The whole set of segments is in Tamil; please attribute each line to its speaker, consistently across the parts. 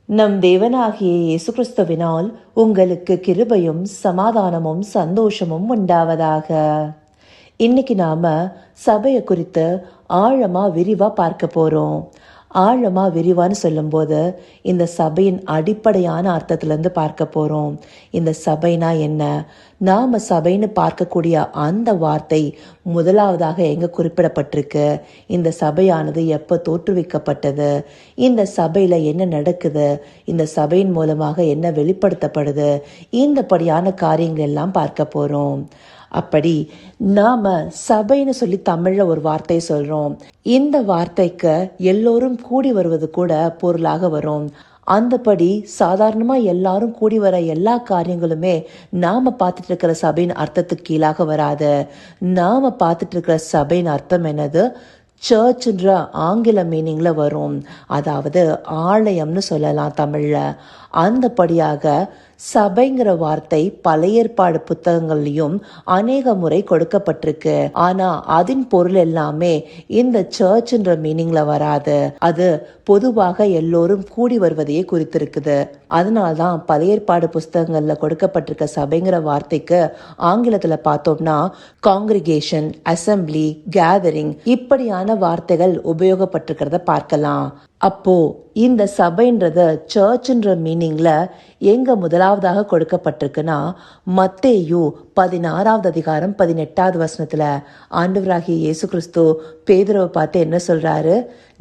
Speaker 1: நம் தேவனாகிய இயேசு கிறிஸ்துவினால் உங்களுக்கு கிருபையும் சமாதானமும் சந்தோஷமும் உண்டாவதாக. இன்னைக்கு நாம சபையை குறித்து ஆழமா விரிவா பார்க்க போறோம். ஆழமா விரிவான்னு சொல்லும்போது இந்த சபையின் அடிப்படையான அர்த்தத்திலிருந்து பார்க்க போறோம். இந்த சபைனா என்ன, நாம சபைன்னு பார்க்கக்கூடிய அந்த வார்த்தை முதலாவதாக எங்க குறிப்பிடப்பட்டிருக்கு, இந்த சபையானது எப்ப தோற்றுவிக்கப்பட்டது, இந்த சபையில என்ன நடக்குது, இந்த சபையின் மூலமாக என்ன வெளிப்படுத்தப்படுது, இந்தபடியான காரியங்கள் எல்லாம் பார்க்க போறோம். அப்படி நாம சபைன்னு சொல்லி தமிழ்ல ஒரு வார்த்தை சொல்றோம். இந்த வார்த்தைக்கு எல்லோரும் கூடி வருவது கூட பொருளாக வரும். அந்தபடி சாதாரணமா எல்லாரும் கூடி வர எல்லா காரியங்களுமே நாம பார்த்துட்டு இருக்கிற சபையின் அர்த்தத்துக்கு கீழாக வராது. நாம பார்த்துட்டு இருக்கிற சபையின் அர்த்தம் என்னது, சர்ச்ன்ற ஆங்கில மீனிங்ல வரும். அதாவது ஆலயம்னு சொல்லலாம் தமிழ்ல. அந்தபடியாக சபைங்கிற வார்த்தை பழைய ஏற்பாடு புத்தகங்கள்லயும் அநேக முறை கொடுக்கப்பட்டிருக்கு. ஆனா அதன் பொருள் எல்லாமே இந்த சர்ச்ன்ற மீனிங்ல வராது. அது பொதுவாக எல்லோரும் கூடி வருவதையே குறித்திருக்குது. அதனால்தான் பழைய ஏற்பாடு புஸ்தகங்கள்ல கொடுக்கப்பட்டிருக்க சபைங்கிற வார்த்தைக்கு ஆங்கிலத்துல பார்த்தோம்னா காங்கிரிகேஷன், அசம்பிளி, கேதரிங் இப்படியான வார்த்தைகள் உபயோகப்பட்டிருக்கிறத பார்க்கலாம். அப்போ இந்த சபைன்றது சர்ச்ன்ற மீனிங்ல எங்க முதலாவதாக கொடுக்கப்பட்டிருக்குன்னா மத்தேயு 16வது அதிகாரம் 18வது வசனத்துல ஆண்டவராகிய இயேசு கிறிஸ்து பேதுருவை பார்த்து என்ன சொல்றாரு,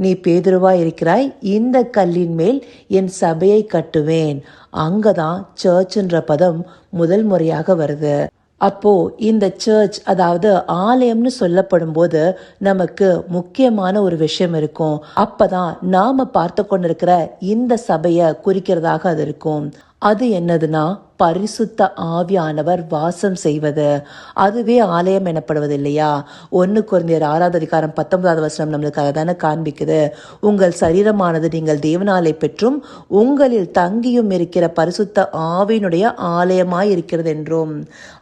Speaker 1: நீ பேதுருவா இருக்கிறாய், இந்த கல்லின் மேல் என் சபையை கட்டுவேன். அங்கதான் சர்ச்ன்ற பதம் முதல் முறையாக வருது. அப்போ இந்த சர்ச், அதாவது ஆலயம்னு சொல்லப்படும் போது நமக்கு முக்கியமான ஒரு விஷயம் இருக்கும். அப்பதான் நாம பார்த்து கொண்டிருக்கிற இந்த சபைய குறிக்கிறதாக அது இருக்கும். அது என்னதுன்னா பரிசுத்த ஆவியானவர் வாசம் செய்வது. அதுவே ஆலயம் எனப்படுவது இல்லையா? 1 கொரிந்தியர் 6வது அதிகாரம் 19வது வசனம் நம்மளுக்கு அதான காண்பிக்குது. உங்கள் சரீரமானது நீங்கள் தேவனாலே பெற்றும் உங்களில் தங்கியும் இருக்கிற பரிசுத்த ஆவியினுடைய ஆலயமாய் இருக்கிறது என்றும்.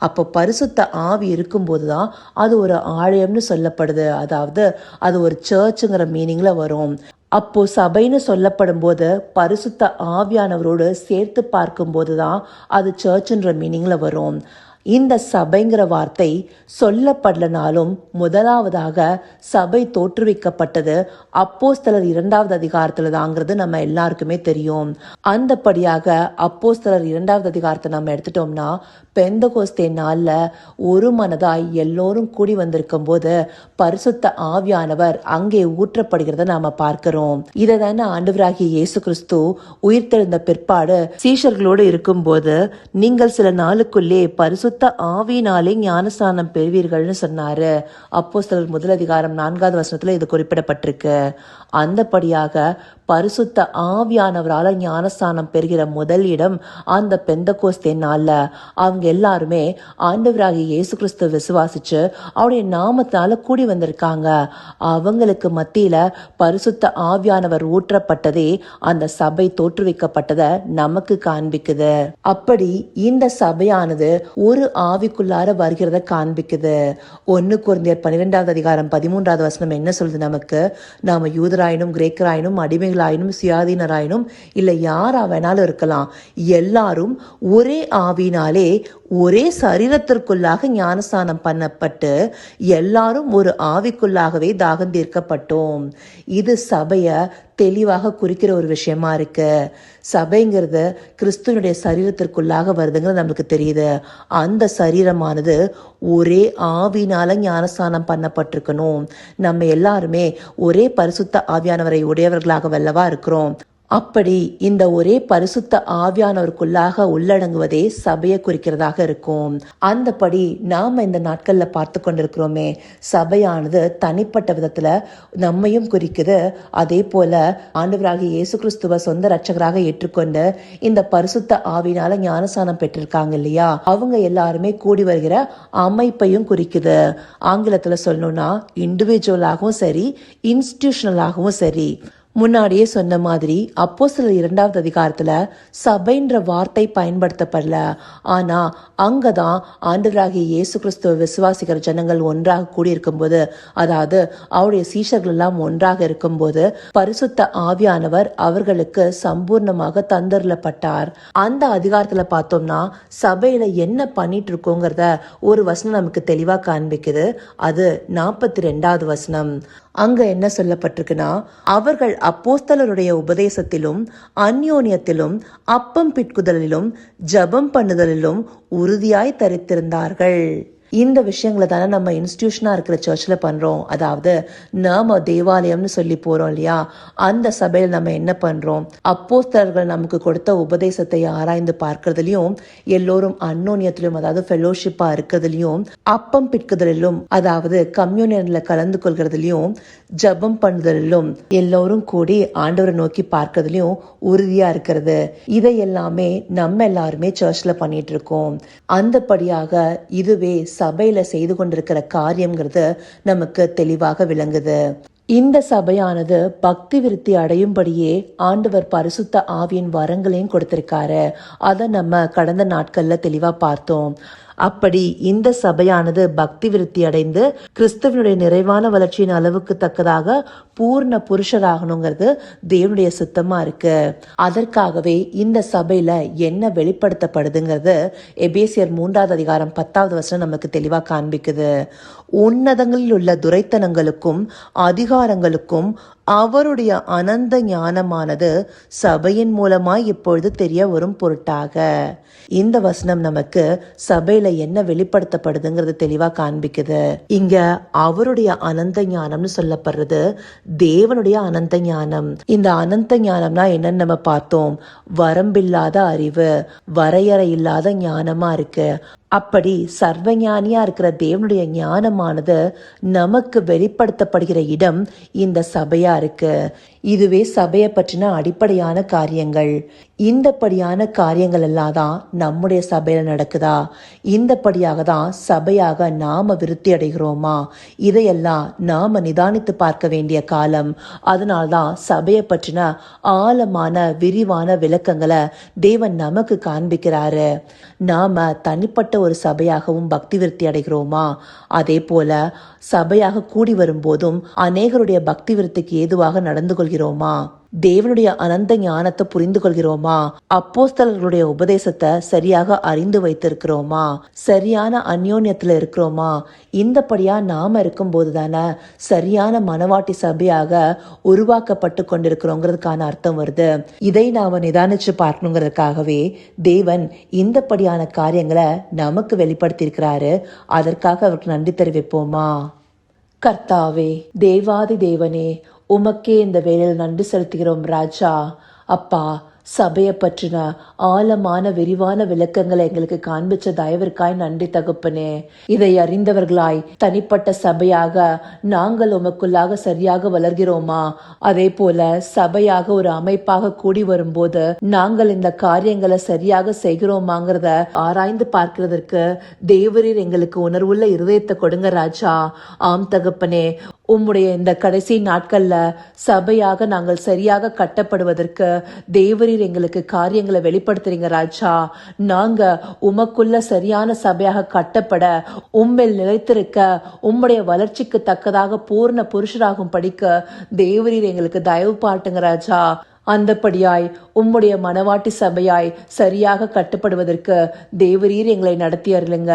Speaker 1: அப்போ பரிசுத்த ஆவி இருக்கும்போதுதான் அது ஒரு ஆலயம்னு சொல்லப்படுது. அதாவது அது ஒரு சர்ச்சுங்கிற மீனிங்ல வரும். அப்போ சபைன்னு சொல்லப்படும் போது பரிசுத்த ஆவியானவரோடு சேர்த்து பார்க்கும் போதுதான் அது சர்ச்ன்ற மீனிங்ல வரும். இந்த சபைங்கிற வார்த்தை சொல்லப்படலனாலும் முதலாவதாக சபை தோற்றுவிக்கப்பட்டது அப்போஸ்தலர் 2வது அதிகாரத்துல தாங்கிறது நம்ம எல்லாருக்குமே தெரியும். அந்தபடியாக அப்போஸ்தலர் 2வது அதிகாரத்தை நம்ம எடுத்துட்டோம்னா பெந்தகோஸ்தே நாள்ல ஒரு மனதாய் எல்லோரும் கூடி வந்திருக்கும் போது பரிசுத்த ஆவியானவர் அங்கே ஊற்றப்படுகிறத நாம பார்க்கிறோம். இதை தானே ஆண்டவராகிய இயேசு கிறிஸ்து உயிர்த்தெழுந்த பிற்பாடு சீஷர்களோடு இருக்கும் போது நீங்கள் சில நாளுக்குள்ளே பரிசுத்த ஆவியினாலே ஞானஸ்நானம் பெறுவீர்கள்னு சொன்னாரு. அப்போஸ்தலர் 1 அதிகாரம் 4வது வசனத்துல இது குறிப்பிடப்பட்டிருக்கு. அந்தபடியாக பரிசுத்த ஆவியானவரால ஞானஸ்தானம் பெறுகிற முதல் இடம் அந்த பெந்தகோஸ்தே நாள்ல அவங்க எல்லாருமே ஆண்டவராகிய இயேசு கிறிஸ்துவ விசுவாசிச்சு அவருடைய நாமத்தினால கூடி வந்திருக்காங்க. அவங்களுக்கு மத்தியில பரிசுத்த ஆவியானவர் ஊற்றப்பட்டதே அந்த சபை தோற்றுவிக்கப்பட்டதை நமக்கு காண்பிக்குது. அப்படி இந்த சபையானது ஒரு ஆவிக்குள்ளார வருகிறத காண்பிக்குது. 1 கொரிந்தியர் 12வது அதிகாரம் 13வது வசனம் என்ன சொல்லுது நமக்கு, நாம யூதராயினும் கிரேக்கராயினும் அடிமைகளாயினும் சுயாதீனராயினும் இல்ல யாரா வேணாலும் இருக்கலாம், எல்லாரும் ஒரே ஆவியினாலே ஒரே சரீரத்திற்குள்ளாக ஞானஸ்நானம் பண்ணப்பட்டு எல்லாரும் ஒரு ஆவிக்குள்ளாகவே தாகம் தீர்க்கப்பட்டோம். இது சபைய தெளிவாக குறிக்கிற ஒரு விஷயமா இருக்கு. சபைங்கிறது கிறிஸ்துவனுடைய சரீரத்திற்குள்ளாக வருதுங்கிறது நம்மளுக்கு தெரியுது. அந்த சரீரமானது ஒரே ஆவினால ஞானஸ்நானம் பண்ணப்பட்டிருக்கணும். நம்ம எல்லாருமே ஒரே பரிசுத்த ஆவியானவரை உடையவர்களாக வல்லவா இருக்கிறோம். அப்படி இந்த ஒரே பரிசுத்த ஆவியானவருக்குள்ளாக உள்ளடங்குவதே சபையை குறிக்கிறதாக இருக்கும். அந்தபடி நாம இந்த நாட்கள்ல பார்த்து கொண்டிருக்கிறோமே, சபையானது தனிப்பட்ட விதத்துல நம்மையும் குறிக்குது. அதே போல ஆண்டவராகிய இயேசு கிறிஸ்துவ சொந்த ரட்சகராக ஏற்றுக்கொண்டு இந்த பரிசுத்த ஆவினால ஞானஸ்நானம் பெற்றிருக்காங்க இல்லையா, அவங்க எல்லாருமே கூடி வருகிற அமைப்பையும் குறிக்குது. ஆங்கிலத்துல சொல்லணும்னா இண்டிவிஜுவலாகவும் சரி, இன்ஸ்டிடியூஷனலாகவும் சரி. முன்னாடியே சொன்ன மாதிரி அப்போஸ்தலர் 2வது அதிகாரத்துல சபைன்ற வார்த்தை பயன்படுத்தப்படல. ஆனா அங்கதான் ஆண்டவராகிய இயேசு கிறிஸ்துவ விசுவாசிக்கிற ஜனங்கள் ஒன்றாக கூடியிருக்கும்போது, அதாவது அவருடைய சீஷர்கள் எல்லாம் ஒன்றாக இருக்கும்போது பரிசுத்த ஆவியானவர் அவர்களுக்கு சம்பூர்ணமாக தந்தருளப்பட்டார். அந்த அதிகாரத்துல பார்த்தோம்னா சபையில என்ன பண்ணிட்டு இருக்கோங்கிறத ஒரு வசனம் நமக்கு தெளிவா காண்பிக்குது. அது 42வது வசனம். அங்க என்ன சொல்லப்பட்டிருக்குன்னா, அவர்கள் அப்போஸ்தலருடைய உபதேசத்திலும் அந்யோன்யத்திலும் அப்பம் பிட்குதலிலும் ஜெபம் பண்ணுதலிலும் உறுதியாய் தரித்திருந்தார்கள். இந்த விஷயங்களை தானே நம்ம இன்ஸ்டிடியூஷனா இருக்கிற சர்ச்சில் பண்றோம். அதாவது நாம தேவாலயம்னு சொல்லி போறோம் இல்லையா, அந்த சபையில் நம்ம என்ன பண்றோம், அப்போஸ்தலர்கள் நமக்கு கொடுத்த உபதேசத்தை ஆராய்ந்து பார்க்கறதுலயும், எல்லோரும் அன்னோன்யத்திலும் அதாவது ஃபெலோஷிப்பா இருக்கிறதுலயும், அப்பம் பிட்குதலிலும் அதாவது கம்யூனியன்ல கலந்து கொள்கிறதுலயும், ஜெபம் பண்ணுதலிலும், எல்லோரும் கூடி ஆண்டவரை நோக்கி பார்க்கறதுலயும் உறுதியா இருக்கிறது. இதை எல்லாமே நம்ம எல்லாருமே சர்ச்ல பண்ணிட்டு இருக்கோம். அந்தபடியாக இதுவே சபையில செய்து கொண்டிருக்கிற காரியம்ங்கிறது நமக்கு தெளிவாக விளங்குது. இந்த சபையானது பக்தி விருத்தி அடையும்படியே ஆண்டவர் பரிசுத்த ஆவியின் வரங்களையும் கொடுத்திருக்காரு. அதை நம்ம கடந்த நாட்கள்ல தெளிவா பார்த்தோம். அப்படி இந்த சபையானது பக்தி விருத்தி அடைந்து கிறிஸ்துவனுடைய நிறைவான வளர்ச்சியின் அளவுக்கு தக்கதாக பூர்ண புருஷராகணுங்கிறது தேவனுடைய சித்தமா இருக்கு. அதற்காகவே இந்த சபையில என்ன வெளிப்படுத்தப்படுதுங்கிறது எபேசியர் 3வது அதிகாரம் 10வது வசனம் நமக்கு தெளிவா காண்பிக்குது. உன்னதங்களில் உள்ள துரைத்தனங்களுக்கும் அதிகாரங்களுக்கும் அவருடைய அனந்த ஞானமானது சபையின் மூலமாய் இப்பொழுது தெரிய வரும் பொருட்டாக. இந்த வசனம் நமக்கு சபையில என்ன வெளிப்படுத்தப்படுதுங்கிறது தெளிவா காண்பிக்குது. இங்க அவருடைய அனந்த ஞானம்னு சொல்லப்படுறது தேவனுடைய அனந்த ஞானம். இந்த அனந்த ஞானம்னா என்னன்னு நம்ம பார்த்தோம். வரம்பில்லாத அறிவு, வரையறை இல்லாத ஞானமா இருக்கு. அப்படி சர்வஞானியா இருக்கிற தேவனுடைய ஞானமானது நமக்கு வெளிப்படுத்தப்படுகிற இடம் இந்த சபையா இருக்கு. இதுவே சபையை பற்றின அடிப்படையான காரியங்கள். இந்தபடியான காரியங்கள் எல்லாம் தான் நம்முடைய சபையில நடக்குதா? இந்தபடியாக தான் சபையாக நாம விருத்தி அடைகிறோமா? இதையெல்லாம் நாம நிதானித்து பார்க்க வேண்டிய காலம். அதனால்தான் சபையை பற்றின ஆழமான விரிவான விளக்கங்களை தேவன் நமக்கு காண்பிக்கிறாரு. நாம தனிப்பட்ட ஒரு சபையாகவும் பக்தி விருத்தி அடைகிறோமா? அதே போல சபையாக கூடி வரும்போதும் அநேகருடைய பக்தி விருத்திக்கு ஏதுவாக நடந்து கொள்கிறோமா? தேவனுடைய அனந்த ஞானத்தை புரிந்து கொள்கிறோமா? அப்போஸ்தலர்களுடைய உபதேசத்தை சரியாக அறிந்து வைத்திருக்கிறோமா? சரியான அந்யோன்யத்துல இருக்கிறோமா? இந்தபடியா நாம இருக்கும் போது தானே சரியான மனவாட்டி சபையாக உருவாக்கப்பட்டு கொண்டிருக்கிறோங்கிறதுக்கான அர்த்தம் வருது. இதை நாம நிதானிச்சு பார்க்கணுங்கிறதுக்காகவே தேவன் இந்தபடியான காரியங்களை நமக்கு வெளிப்படுத்தி இருக்கிறாரு. அதற்காக அவருக்கு நன்றி தெரிவிப்போமா? கர்த்தாவே, தேவாதி தேவனே, உமக்கே இந்த வேளையில் நன்றி செலுத்துகிறோம் ராஜா. அப்பா, சபையை பற்றின ஆழமான விரிவான விளக்கங்களை எங்களுக்கு காண்பிச்ச தயவிற்காய் நன்றி தகப்பனே. இதை அறிந்தவர்களாய் தனிப்பட்ட சபையாக நாங்கள் உமக்குள்ளாக சரியாக வளர்கிறோமா? அதே போல சபையாக ஒரு அமைப்பாக கூடி வரும்போது நாங்கள் இந்த காரியங்களை சரியாக செய்கிறோமாங்கிறத ஆராய்ந்து பார்க்கிறதற்கு தேவரீர் எங்களுக்கு உணர்வுள்ள இருதயத்தை கொடுங்க ராஜா. ஆம் தகப்பனே, உம்முடைய இந்த கடைசி நாட்கள்ல சபையாக நாங்கள் சரியாக கட்டப்படுவதற்கு தேவரீர் எங்களுக்கு காரியங்களை வெளிப்படுத்துறீங்க ராஜா. நாங்க உமக்குள்ள சரியான சபையாக கட்டப்பட, உம்மில் நிலைத்திருக்க, உம்முடைய வளர்ச்சிக்கு தக்கதாக பூர்ண புருஷராகும் படிக்க தேவரீர் எங்களுக்கு தயவு பாட்டுங்க ராஜா. அந்தபடியாய் உம்முடைய மனவாட்டி சபையாய் சரியாக கட்டுப்படுவதற்கு தேவரீர் எங்களை நடத்தி அருளுங்க.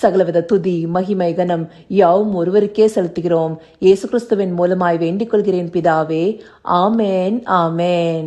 Speaker 1: சகலவித துதி மகிமை கனம் யாவும் ஒருவருக்கே செலுத்துகிறோம். இயேசு கிறிஸ்துவின் மூலமாய் வேண்டிக் கொள்கிறேன் பிதாவே. ஆமேன், ஆமேன்.